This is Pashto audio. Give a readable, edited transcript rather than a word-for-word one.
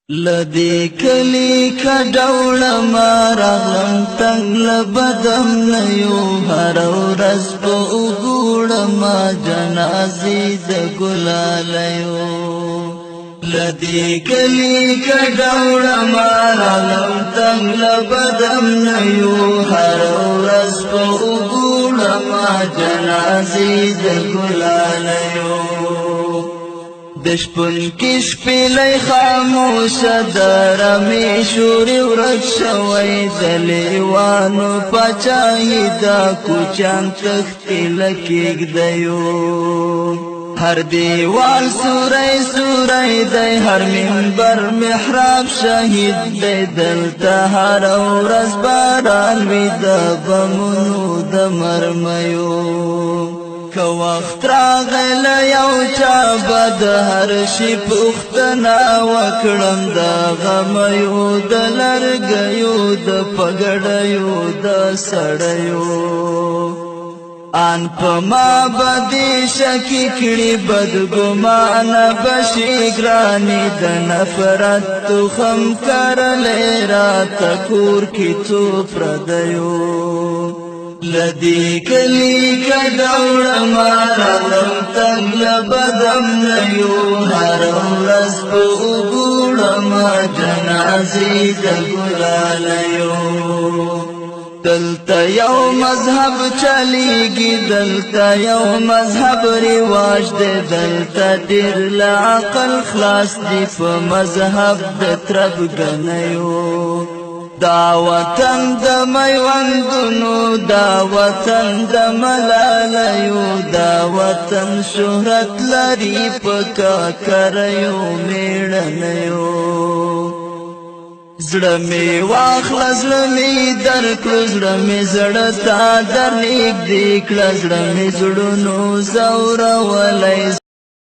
لدی کلی کډوړ ما راغلم تنگ لبدم نیو هر ورځ په وګوړ ما جنازې د ګلالیو لدی کلی کډوړ ما راغلم تنگ لبدم نیو هر ورځ په وګوړ ما جنازې د ګلالیو دشپن کش پیلی خاموش درمی شوری ورک شوی دلیوانو پچاہی دا کوچان تختی لکیگ دیو ہر دیوال سوری سوری دی ہر منبر محراب شہید دی دلتا ہر ورځ باران وی دا بمونو دا مرمیو که وخت راغل یو چا بد هر شي پوښتنه وکړم د غمیو د لرګیو د پګړیو د سړیو ان په ما بدې شکې کړي بدګمانه بشي ګرانې د نفرت تخم کرلی راته کور کې څو پردیو لدی کلی کډوړ ما راغلم تنگ لبدم نیو هر ورځ په وګوړ ما جنازې د ګلالیو دلته یو مذهب چلیږي دلته یو مذهب رواج دی دلته ډېر له عقل خلاص دي په مذهب د تربګنیو دا وطن د میوندونو دا وطن د ملالیو دا وطن شهرت لري په کاکریو میړنیو زړه می واخله زړه می درکړه زړه می زړه تا در نږدې کړه زړه می زړونو زورولی